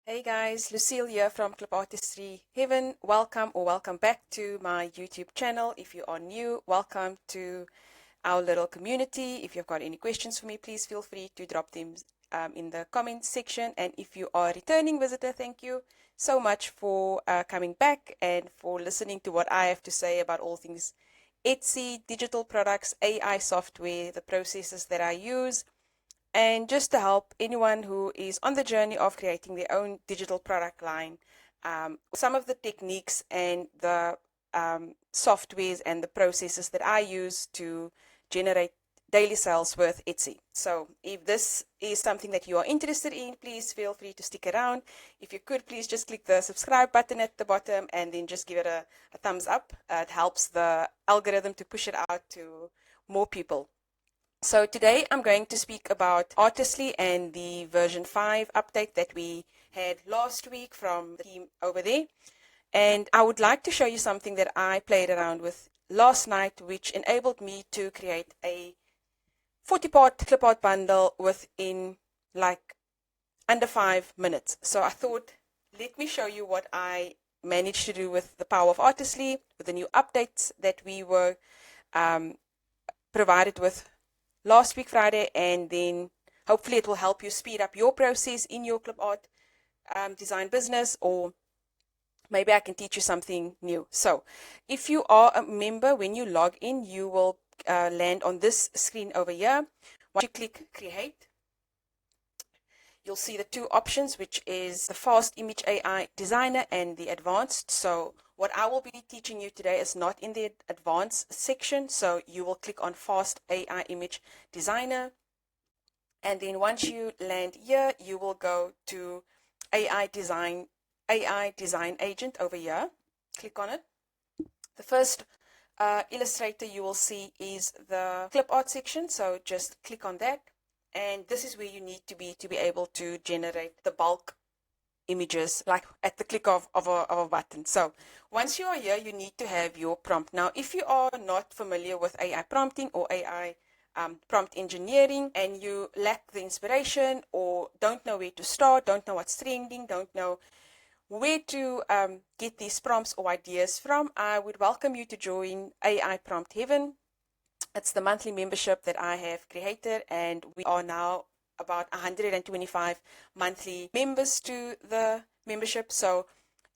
Hey guys, Lucille here from Clipart Heaven. Welcome back to my YouTube channel. If you are new, welcome to our little community. If you've got any questions for me, please feel free to drop them in the comments section. And if you are a returning visitor, thank you so much for coming back and for listening to what I have to say about all things Etsy, digital products, AI software, the processes that I use, and just to help anyone who is on the journey of creating their own digital product line, some of the techniques and the softwares and the processes that I use to generate daily sales with Etsy. So if this is something that you are interested in, please feel free to stick around. If you could, please just click the subscribe button at the bottom and then just give it a thumbs up. It helps the algorithm to push it out to more people. So today I'm going to speak about Artistly and the version 5 update that we had last week from the team over there. And I would like to show you something that I played around with last night, which enabled me to create a 40-part clip-art bundle within like under 5 minutes. So I thought, let me show you what I managed to do with the power of Artistly, with the new updates that we were provided with last week Friday, and then hopefully it will help you speed up your process in your clip art design business, or maybe I can teach you something new. So if you are a member, when you log in, you will land on this screen over here. Once you click create, you'll see the two options, which is the fast image AI designer and the advanced. So what I will be teaching you today is not in the advanced section. So you will click on fast AI image designer. And then once you land here, you will go to AI design agent over here. Click on it. The first illustrator you will see is the clip art section. So just click on that. And this is where you need to be able to generate the bulk images, like at the click of a button. So once you are here, you need to have your prompt. Now, if you are not familiar with AI prompting or AI prompt engineering, and you lack the inspiration or don't know where to start, don't know what's trending, don't know where to get these prompts or ideas from, I would welcome you to join AI Prompt Heaven. It's the monthly membership that I have created, and we are now about 125 monthly members to the membership. So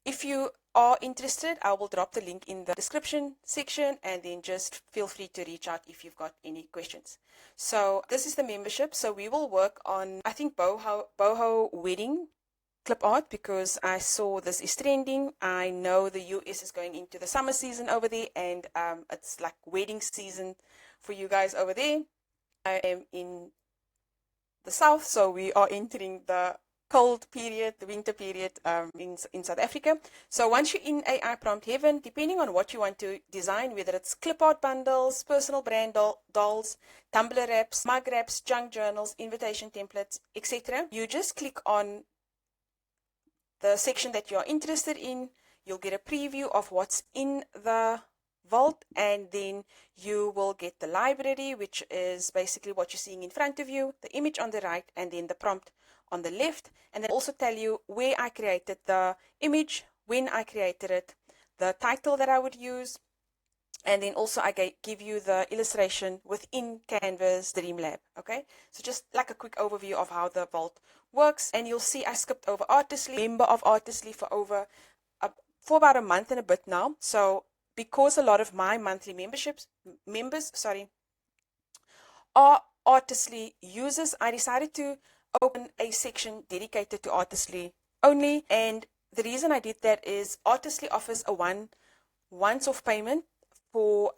if you are interested, I will drop the link in the description section, and then just feel free to reach out if you've got any questions. So this is the membership. So we will work on, I think, Boho wedding clip art, because I saw this is trending. I know the US is going into the summer season over there, and it's like wedding season for you guys over there. I am in the south, so we are entering the cold period, the winter period in South Africa. So once you're in AI Prompt Heaven, depending on what you want to design, whether it's clip art bundles, personal brand dolls, tumbler wraps, mug wraps, junk journals, invitation templates, etc., you just click on the section that you're interested in. You'll get a preview of what's in the vault, and then you will get the library, which is basically what you're seeing in front of you, the image on the right, and then the prompt on the left. And then also tell you where I created the image, when I created it, the title that I would use, and then also I give you the illustration within Canva's Dream Lab. Okay, so just like a quick overview of how the vault works. And you'll see I skipped over Artistly, member of Artistly for about a month and a bit now. So because a lot of my monthly members are Artistly users, I decided to open a section dedicated to Artistly only. And the reason I did that is Artistly offers a once-off payment for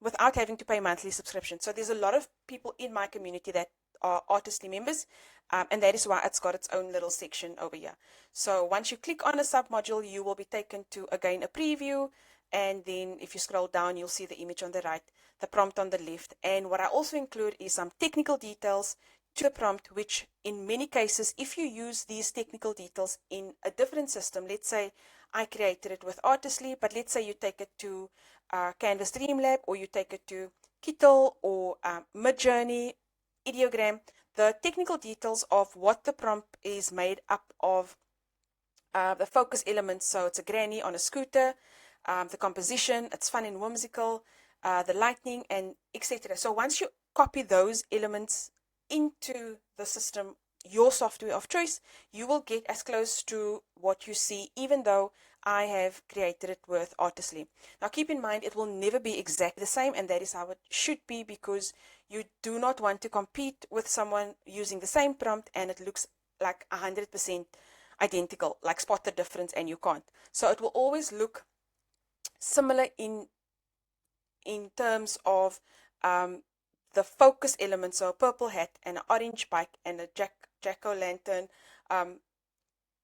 without having to pay monthly subscription. So there's a lot of people in my community that are Artistly members, and that is why it's got its own little section over here. So once you click on a submodule, you will be taken to, again, a preview, and then if you scroll down, you'll see the image on the right, the prompt on the left. And what I also include is some technical details to the prompt, which in many cases, if you use these technical details in a different system, let's say I created it with Artistly, but let's say you take it to Canvas Dream Lab, or you take it to Kittle or Midjourney, Ideogram, the technical details of what the prompt is made up of the focus elements, so it's a granny on a scooter, the composition, it's fun and whimsical, the lightning, and etc. So once you copy those elements into the system, your software of choice, you will get as close to what you see, even though I have created it with Artistly. Now keep in mind, it will never be exactly the same, and that is how it should be, because you do not want to compete with someone using the same prompt and it looks like 100% identical, like spot the difference, and you can't. So it will always look similar in terms of the focus elements, so a purple hat and an orange bike and a jack-o'-lantern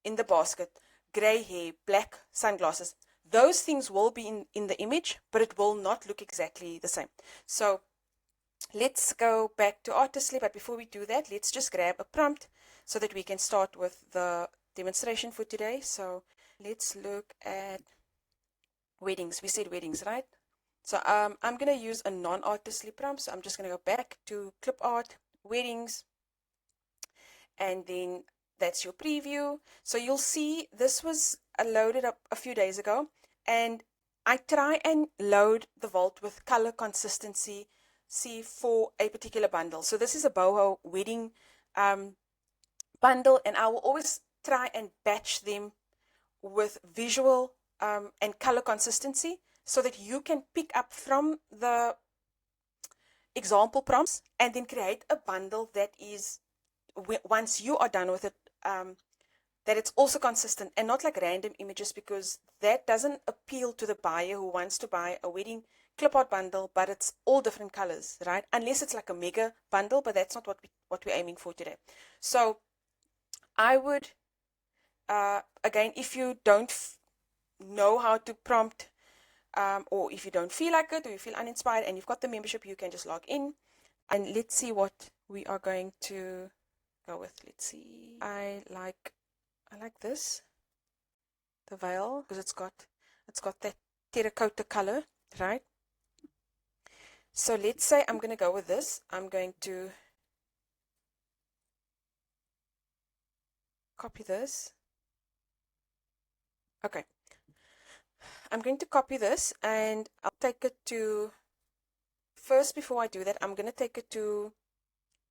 in the basket, grey hair, black sunglasses. Those things will be in the image, but it will not look exactly the same. So let's go back to Artistly, but before we do that, let's just grab a prompt so that we can start with the demonstration for today. So let's look at weddings. We said weddings, right? So I'm going to use a non-Artistly prompt. So I'm just going to go back to Clipart, weddings, and then that's your preview. So you'll see this was loaded up a few days ago, and I try and load the vault with color consistency for a particular bundle. So this is a Boho wedding bundle, and I will always try and batch them with visual and color consistency so that you can pick up from the example prompts and then create a bundle that is, once you are done with it, that it's also consistent and not like random images, because that doesn't appeal to the buyer who wants to buy a wedding Clipart bundle, but it's all different colors, right? Unless it's like a mega bundle, but that's not what we're aiming for today. So I would, again, if you don't know how to prompt, or if you don't feel like it, or you feel uninspired and you've got the membership, you can just log in. And let's see what we are going to go with. Let's see. I like this, the veil, because it's got that terracotta color, right? So let's say I'm going to go with this. I'm going to copy this. Okay. I'm going to copy this and I'll take it to, first before I do that, I'm going to take it to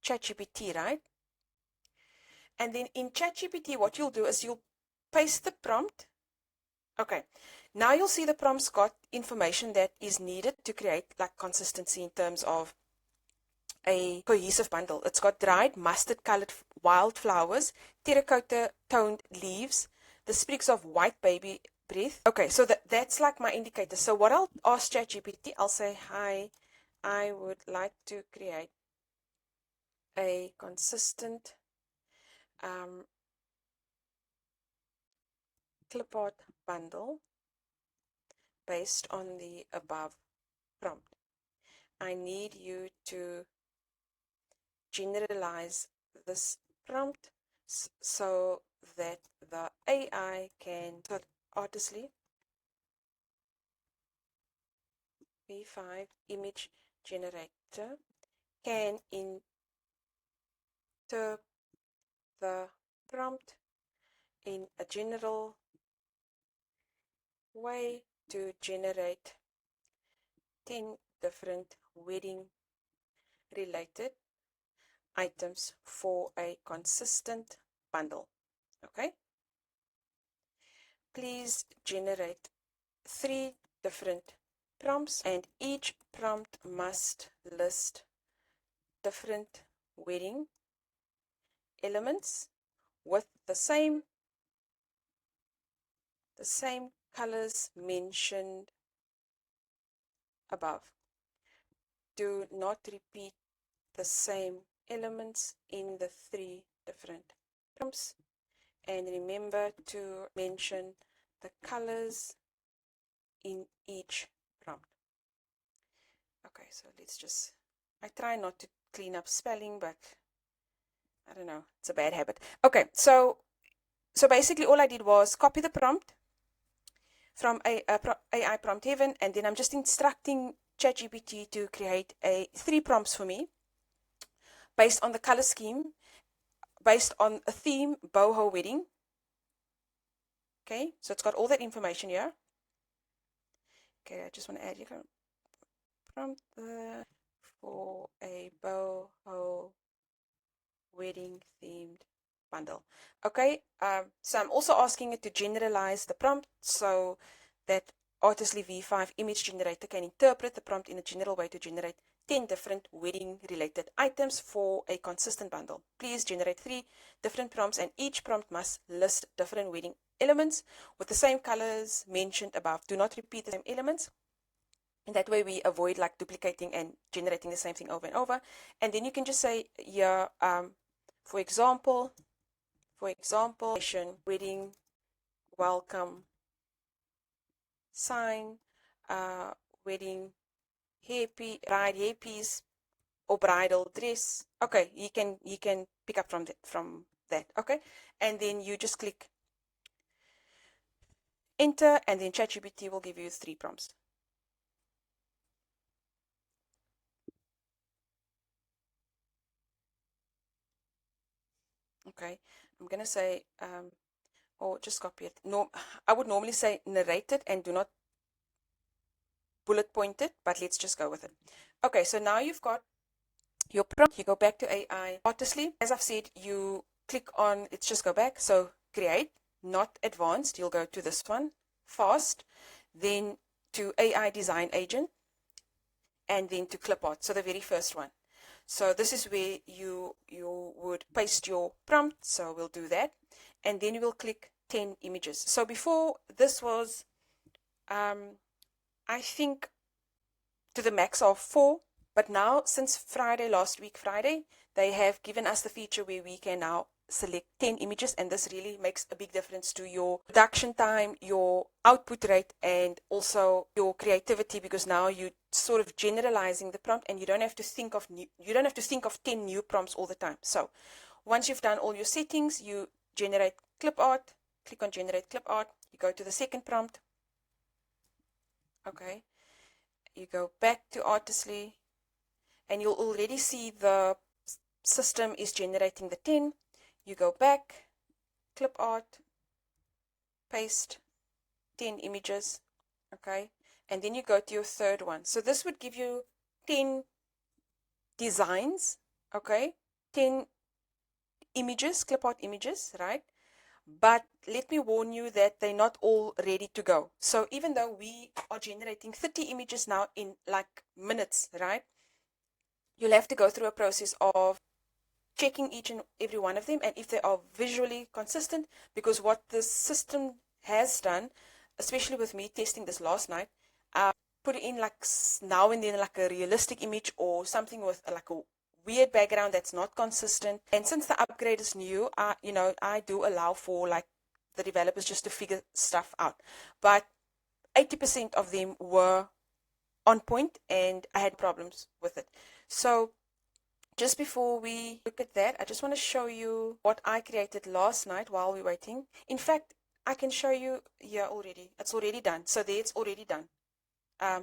ChatGPT, right? And then in ChatGPT, what you'll do is you'll paste the prompt. Okay, now you'll see the prompt's got information that is needed to create like consistency in terms of a cohesive bundle. It's got dried mustard colored wildflowers, terracotta toned leaves, the sprigs of white baby breath. Okay, so that's like my indicator. So what I'll ask ChatGPT, I'll say, hi, I would like to create a consistent Clipart bundle based on the above prompt. I need you to generalize this prompt so that the AI can, so Artistly V5 image generator can interpret the prompt in a general way to generate 10 different wedding related items for a consistent bundle. Okay, please generate 3 different prompts, and each prompt must list different wedding elements with the same colors mentioned above. Do not repeat the same elements in the 3 different prompts, and remember to mention the colors in each prompt. Okay, so let's just, I try not to clean up spelling, but I don't know, it's a bad habit. Okay, so basically all I did was copy the prompt from AI Prompt Heaven, and then I'm just instructing ChatGPT to create 3 prompts for me based on the color scheme, based on a theme, Boho wedding, Okay, so it's got all that information here. Okay, I just want to add, you can prompt for a boho wedding themed bundle. Okay, so I'm also asking it to generalize the prompt so that Artistly V5 image generator can interpret the prompt in a general way to generate 10 different wedding related items for a consistent bundle. Please generate 3 different prompts, and each prompt must list different wedding elements with the same colors mentioned above. Do not repeat the same elements. And that way we avoid like duplicating and generating the same thing over and over. And then you can just say, yeah, for example, wedding welcome sign, wedding bride hairpiece, or bridal dress. Okay, you can pick up from that. Okay, and then you just click enter, and then ChatGPT will give you 3 prompts. Okay, I'm gonna say or just copy it. No, I would normally say narrate it and do not bullet point it, but let's just go with it. Okay, so now you've got your prompt. You go back to AI Artistly. As I've said, you click on, let's just go back. So create, not advanced. You'll go to this one, fast, then to AI Design Agent, and then to Clipart. So the very first one. So this is where you would paste your prompt. So we'll do that. And then we'll click 10 images. So before this was, I think, to the max of 4. But now, since last week Friday, they have given us the feature where we can now select 10 images, and this really makes a big difference to your production time, your output rate, and also your creativity, because now you're sort of generalizing the prompt, and you don't have to think of 10 new prompts all the time. So once you've done all your settings, you generate clip art, click on generate clip art, you go to the second prompt. Okay, you go back to Artistly, and you'll already see the system is generating the 10. You go back, clip art, paste 10 images, okay, and then you go to your third one. So this would give you 10 designs, okay, 10 images, clip art images, right? But let me warn you that they're not all ready to go. So even though we are generating 30 images now in like minutes, right? You'll have to go through a process of checking each and every one of them, and if they are visually consistent, because what the system has done, especially with me testing this last night, put in like now and then like a realistic image or something with like a weird background that's not consistent. And since the upgrade is new, I do allow for like the developers just to figure stuff out. But 80% of them were on point, and I had problems with it. So just before we look at that, I just want to show you what I created last night while we're waiting. In fact, I can show you here already. It's already done. So there, it's already done.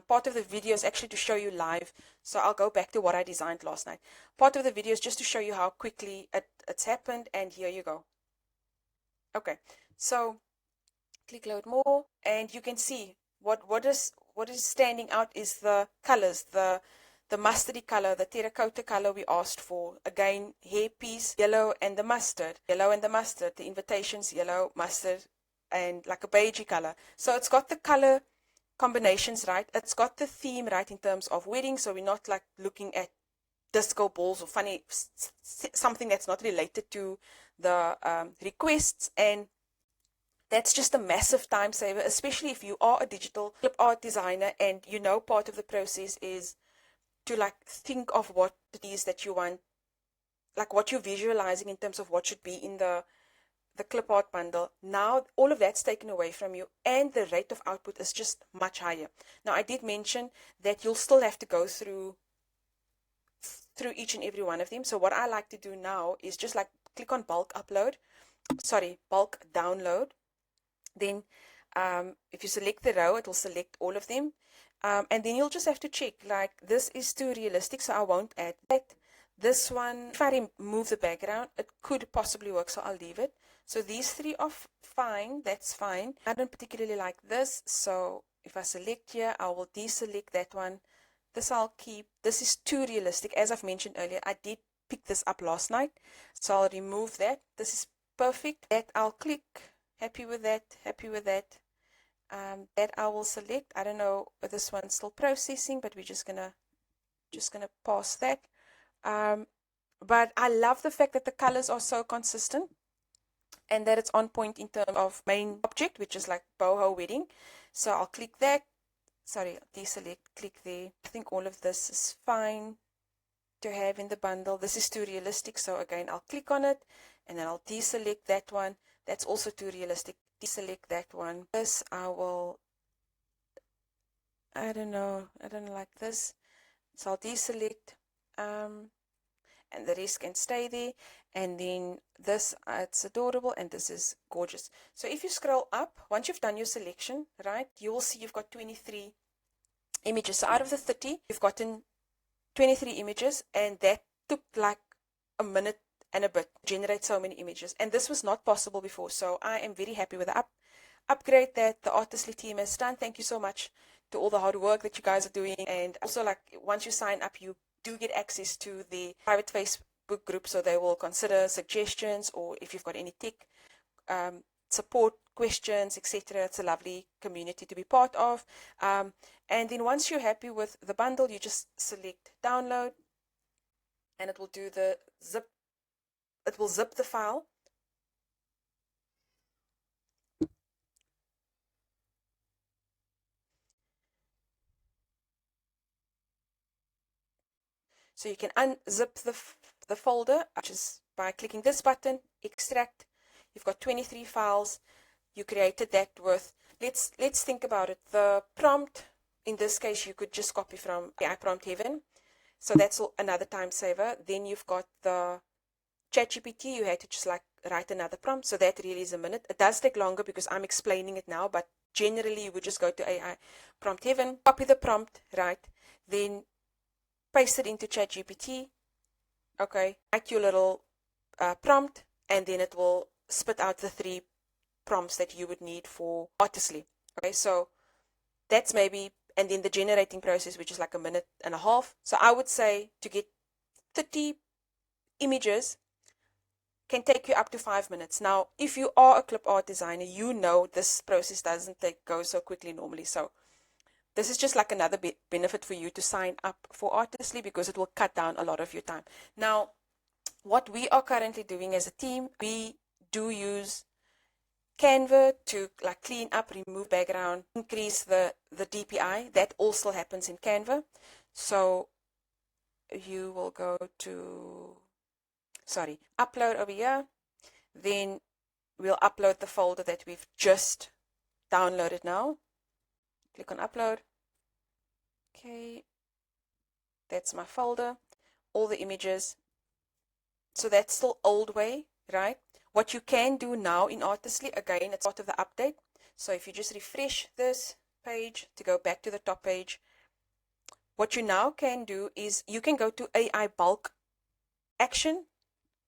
Part of the video is actually to show you live. So I'll go back to what I designed last night. Part of the video is just to show you how quickly it's happened. And here you go. Okay. So click load more, and you can see what is standing out is the colors, the mustardy color, the terracotta color we asked for. Again, hairpiece, yellow and the mustard, the invitations, yellow, mustard, and like a beigey color. So it's got the color combinations right. It's got the theme right in terms of wedding. So we're not like looking at disco balls or funny, something that's not related to the requests. And that's just a massive time saver, especially if you are a digital clip art designer and part of the process is to like think of what it is that you want, like what you're visualizing in terms of what should be in the clip art bundle. Now all of that's taken away from you, and the rate of output is just much higher. Now I did mention that you'll still have to go through each and every one of them. So what I like to do now is just like click on bulk download. Then if you select the row, it will select all of them. And then you'll just have to check, like this is too realistic, so I won't add that. This one, if I remove the background, it could possibly work, so I'll leave it. So these three are fine, that's fine. I don't particularly like this, so if I select here, I will deselect that one. This I'll keep. This is too realistic. As I've mentioned earlier, I did pick this up last night, so I'll remove that. This is perfect. That I'll click. Happy with that, happy with that. That I will select. I don't know if this one's still processing, but we're just gonna pass that. But I love the fact that the colors are so consistent and that it's on point in terms of main object, which is like boho wedding. So I'll click that. Sorry, deselect, click there. I think all of this is fine to have in the bundle. This is too realistic, so again, I'll click on it, and then I'll deselect that one. That's also too realistic. Deselect that one. This I don't know, I don't like this. So I'll deselect, and the rest can stay there. And then this, it's adorable, and this is gorgeous. So if you scroll up, once you've done your selection, right, you will see you've got 23 images. So out of the 30, you've gotten 23 images, and that took like a minute and a bit to generate so many images. And this was not possible before. So I am very happy with the upgrade that the Artistly team has done. Thank you so much to all the hard work that you guys are doing. And also, like, once you sign up, you do get access to the private Facebook group, so they will consider suggestions, or if you've got any tech support questions, etc. It's a lovely community to be part of. And then once you're happy with the bundle, you just select download, and it will do the zip. It will zip the file. So you can unzip the folder, which is by clicking this button, extract. You've got 23 files. You created that with, let's think about it. The prompt, in this case, you could just copy from AI Prompt Heaven. So that's another time saver. Then you've got the ChatGPT. You had to just like write another prompt. So that really is a minute. It does take longer because I'm explaining it now, but generally you would just go to AI Prompt Heaven, copy the prompt, right? Then paste it into ChatGPT. Okay, write your little prompt, and then it will spit out the 3 prompts that you would need for Artistly. Okay, so that's maybe, and then the generating process, which is like a minute and a half. So I would say to get 30 images can take you up to 5 minutes. Now, if you are a clip art designer, you know this process doesn't go so quickly normally. So this is just like another benefit for you to sign up for Artistly, because it will cut down a lot of your time. Now, what we are currently doing as a team, we do use Canva to like clean up, remove background, increase the DPI. That all still happens in Canva. So you will go to, sorry, upload over here. Then we'll upload the folder that we've just downloaded now. Click on upload. Okay, that's my folder, all the images. So that's still old way, right? What you can do now in Artistly, again, it's part of the update. So if you just refresh this page to go back to the top page, what you now can do is you can go to AI bulk action.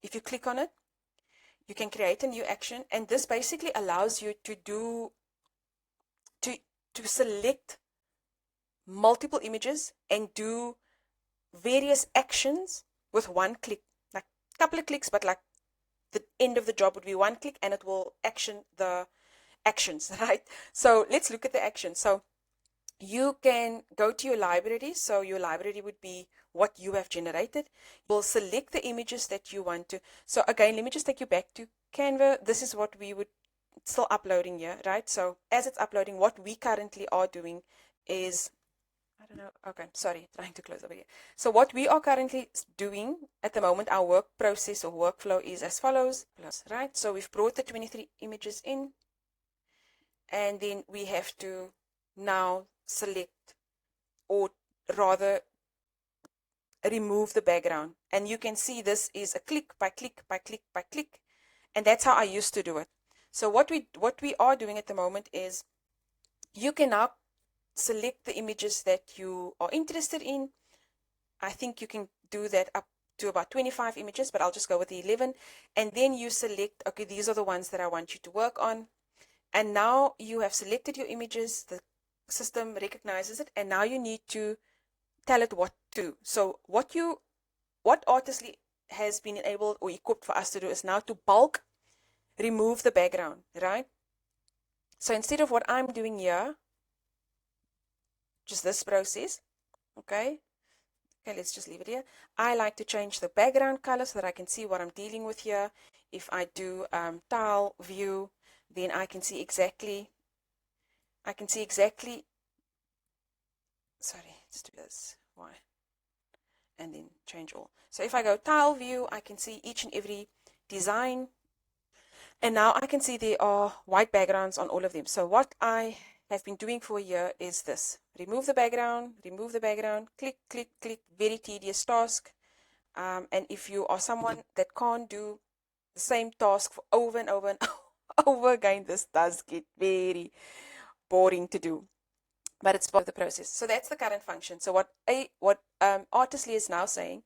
If you click on it, you can create a new action, and this basically allows you to do to select multiple images and do various actions with one click. Like a couple of clicks, but like the end of the job would be one click, and it will action the actions, right? So let's look at the action. So you can go to your library. So your library would be what you have generated. You'll select the images that you want to. So again, let me just take you back to Canva. This is what we would still uploading here, right? So as it's uploading, what we currently are doing is, I don't know. Okay, sorry, trying to close over here. So what we are currently doing at the moment, our work process or workflow is as follows, right? So we've brought the 23 images in, and then we have to now select, or rather remove the background. And you can see this is a click by click by click by click, and that's how I used to do it. So what we are doing at the moment is you can now select the images that you are interested in. I think you can do that up to about 25 images, but I'll just go with the 11. And then you select, okay, these are the ones that I want you to work on. And now you have selected your images, the system recognizes it, and now you need to tell it what to do. So what Artistly has been enabled or equipped for us to do is now to bulk remove the background, right? So instead of what I'm doing here, just this process, okay, let's just leave it here. I like to change the background color so that I can see what I'm dealing with here. If I do tile view, then I can see exactly, sorry, let's do this, why? And then change all. So if I go tile view, I can see each and every design. And now I can see there are white backgrounds on all of them. So what I have been doing for a year is this. Remove the background, click, click, click, very tedious task. And if you are someone that can't do the same task for over and over and over again, this does get very boring to do. But it's part of the process. So that's the current function. So what Artistly is now saying,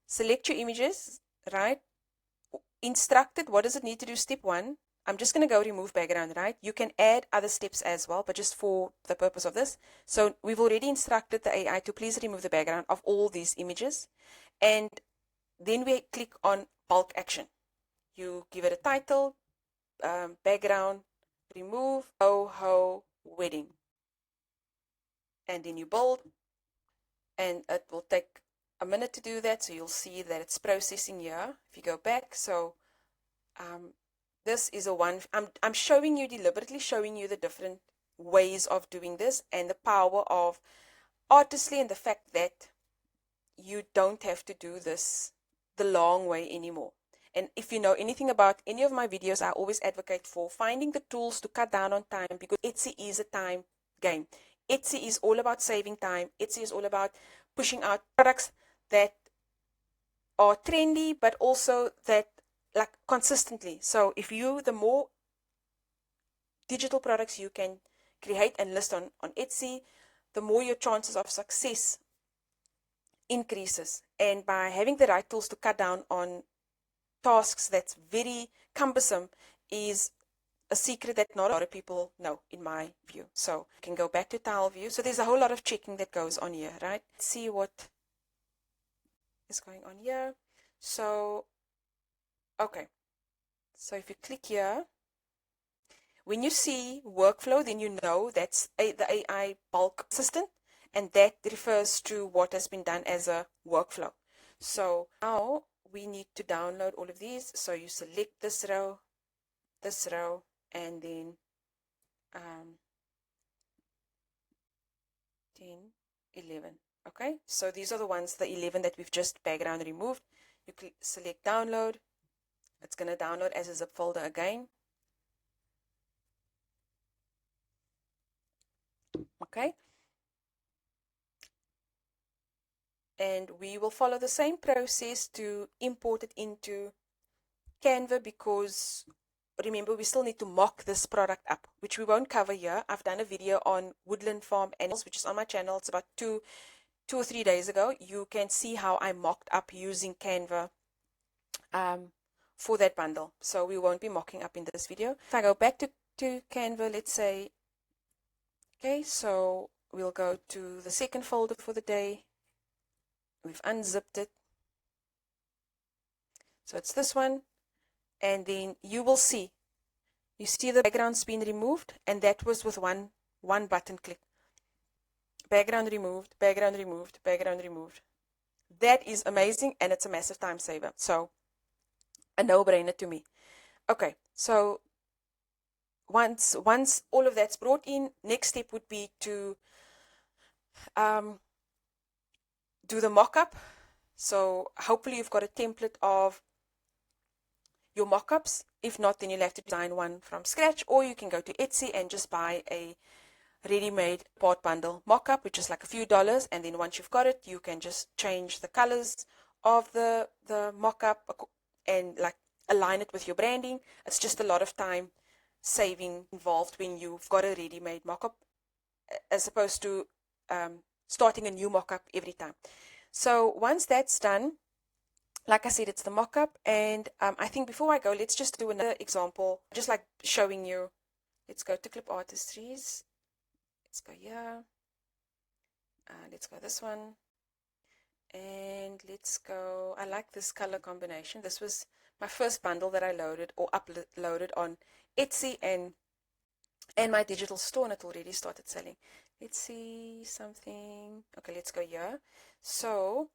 select your images, right? Instructed, what does it need to do? Step 1, I'm just going to go remove background, right? You can add other steps as well, but just for the purpose of this. So we've already instructed the AI to please remove the background of all these images. And then we click on bulk action. You give it a title, background, remove, Boho wedding. And then you build, and it will take a minute to do that. So you'll see that it's processing here. If you go back, so this is a one, I'm showing you, deliberately showing you the different ways of doing this and the power of Artistly and the fact that you don't have to do this the long way anymore. And if you know anything about any of my videos, I always advocate for finding the tools to cut down on time, because Etsy is a time game. Etsy is all about saving time. Etsy is all about pushing out products that are trendy, but also that like consistently. So if the more digital products you can create and list on Etsy, the more your chances of success increases. And by having the right tools to cut down on tasks that's very cumbersome is a secret that not a lot of people know, in my view. So you can go back to tile view. So there's a whole lot of checking that goes on here, right? Let's see what is going on here. So, okay. So if you click here, when you see workflow, then you know that's the AI bulk assistant, and that refers to what has been done as a workflow. So now we need to download all of these. So you select this row, and then 10, 11. Okay, so these are the ones, the 11 that we've just background removed. You click select download. It's going to download as a zip folder again. Okay. And we will follow the same process to import it into Canva, because remember, we still need to mock this product up, which we won't cover here. I've done a video on woodland farm animals, which is on my channel. It's about two or 3 days ago. You can see how I mocked up using Canva for that bundle. So we won't be mocking up in this video. If I go back to Canva, let's say, okay, so we'll go to the second folder for the day. We've unzipped it. So it's this one. And then you will see, you see the background's been removed, and that was with one button click. Background removed, background removed, background removed. That is amazing, and it's a massive time saver. So a no-brainer to me. Okay, so once all of that's brought in, next step would be to do the mock-up. So hopefully you've got a template of your mock-ups. If not, then you'll have to design one from scratch, or you can go to Etsy and just buy a ready-made part bundle mock-up, which is like a few dollars, and then once you've got it, you can just change the colors of the mock-up and like align it with your branding. It's just a lot of time saving involved when you've got a ready-made mock-up, as opposed to starting a new mock-up every time. So once that's done, like I said, it's the mock-up, and I think before I go, let's just do another example, just like showing you. Let's go to Clip Artistries. Let's go here. Let's go this one. And let's go, I like this color combination. This was my first bundle that I loaded or uploaded on Etsy and my digital store, and it already started selling. Let's see something. Okay, let's go here. So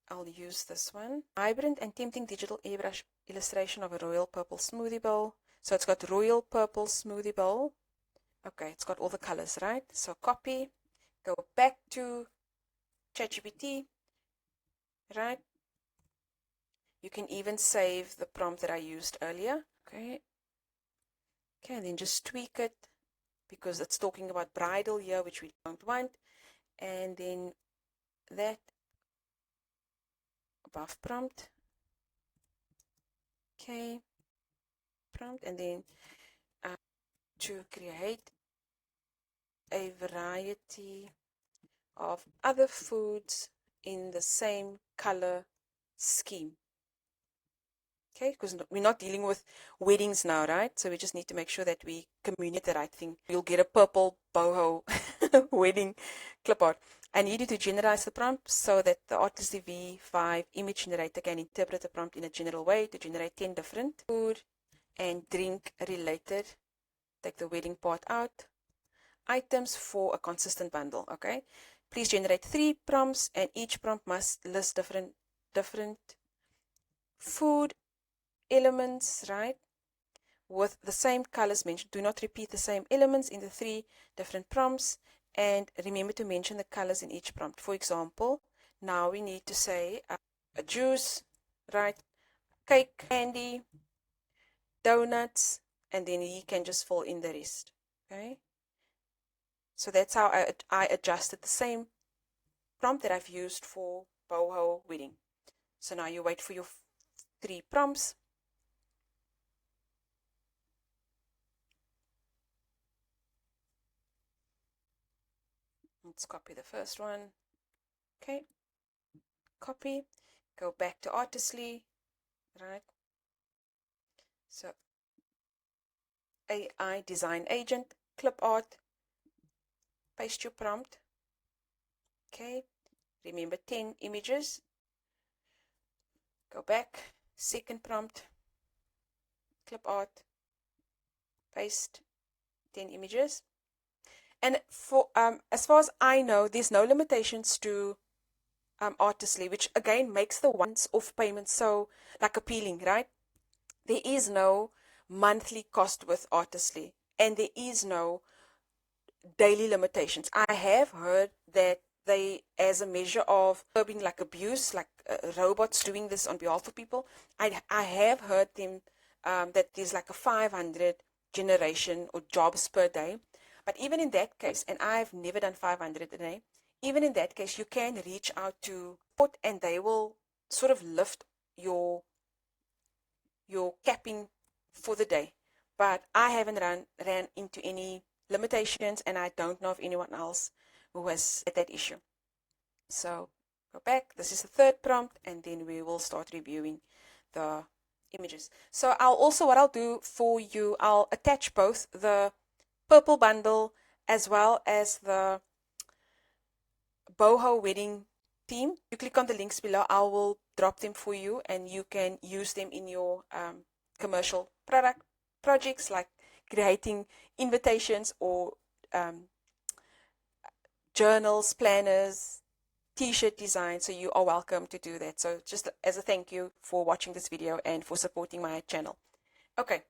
I'll use this one. Vibrant and tempting digital airbrush illustration of a royal purple smoothie bowl. So it's got royal purple smoothie bowl. Okay, it's got all the colors, right? So copy, go back to ChatGPT, right? You can even save the prompt that I used earlier. Okay. Okay, and then just tweak it because it's talking about bridal here, which we don't want. And then that above prompt. Okay. Prompt. And then to create a variety of other foods in the same color scheme. Okay, because we're not dealing with weddings now, right? So we just need to make sure that we communicate the right thing. You'll get a purple boho wedding clip art. I need you to generalize the prompt so that the Artistry V5 image generator can interpret the prompt in a general way to generate 10 different food and drink related, take the wedding part out, items for a consistent bundle, okay? Please generate 3 prompts, and each prompt must list different food elements, right, with the same colors mentioned. Do not repeat the same elements in the 3 different prompts, and remember to mention the colors in each prompt. For example, now we need to say a juice, right, cake, candy, donuts, and then he can just fill in the rest. Okay, so that's how I adjusted the same prompt that I've used for Boho wedding. So now you wait for your 3 prompts. Let's copy the first one. Okay, copy, go back to Artistry, right? So AI design agent, clip art, paste your prompt. Okay, remember 10 images. Go back, second prompt, clip art, paste 10 images. And for as far as I know, there's no limitations to Artistry, which again makes the once-off payment so like appealing, right? There is no monthly cost with Artistry, and there is no daily limitations. I have heard that they, as a measure of curbing like abuse, like robots doing this on behalf of people, I have heard them that there's like a 500 generation or jobs per day. But even in that case, and I've never done 500 a day, even in that case, you can reach out to support and they will sort of lift your capping for the day. But I haven't ran into any limitations, and I don't know of anyone else who has had that issue. So go back. This is the third prompt, and then we will start reviewing the images. So what I'll do for you, I'll attach both the purple bundle as well as the Boho wedding theme. You click on the links below, I will drop them for you, and you can use them in your commercial projects like creating invitations or journals, planners, t-shirt design. So you are welcome to do that. So just as a thank you for watching this video and for supporting my channel. Okay,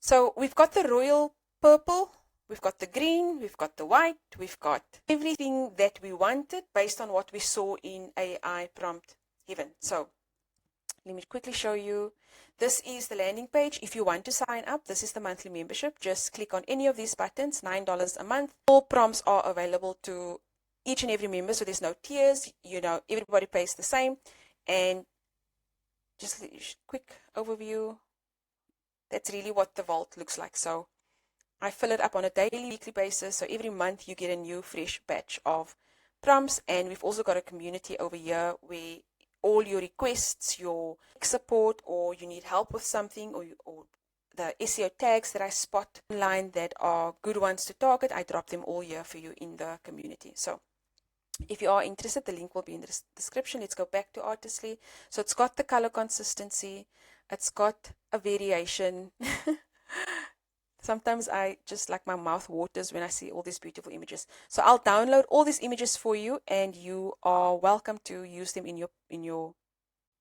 so we've got the royal purple, we've got the green, we've got the white, we've got everything that we wanted based on what we saw in AI prompt given. So let me quickly show you. This is the landing page. If you want to sign up, this is the monthly membership. Just click on any of these buttons, $9 a month. All prompts are available to each and every member, so there's no tiers. You know, everybody pays the same. And just a quick overview. That's really what the vault looks like. So I fill it up on a daily, weekly basis. So every month you get a new fresh batch of prompts. And we've also got a community over here where all your requests, your support, or you need help with something, or the SEO tags that I spot online that are good ones to target, I drop them all here for you in the community. So if you are interested, the link will be in the description. Let's go back to Artistly. So it's got the color consistency. It's got a variation. Sometimes I just like my mouth waters when I see all these beautiful images. So I'll download all these images for you, and you are welcome to use them in your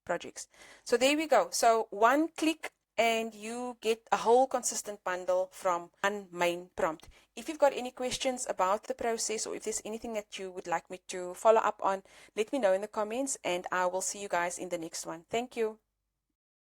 projects. So there we go. So one click and you get a whole consistent bundle from one main prompt. If you've got any questions about the process, or if there's anything that you would like me to follow up on, let me know in the comments, and I will see you guys in the next one. Thank you.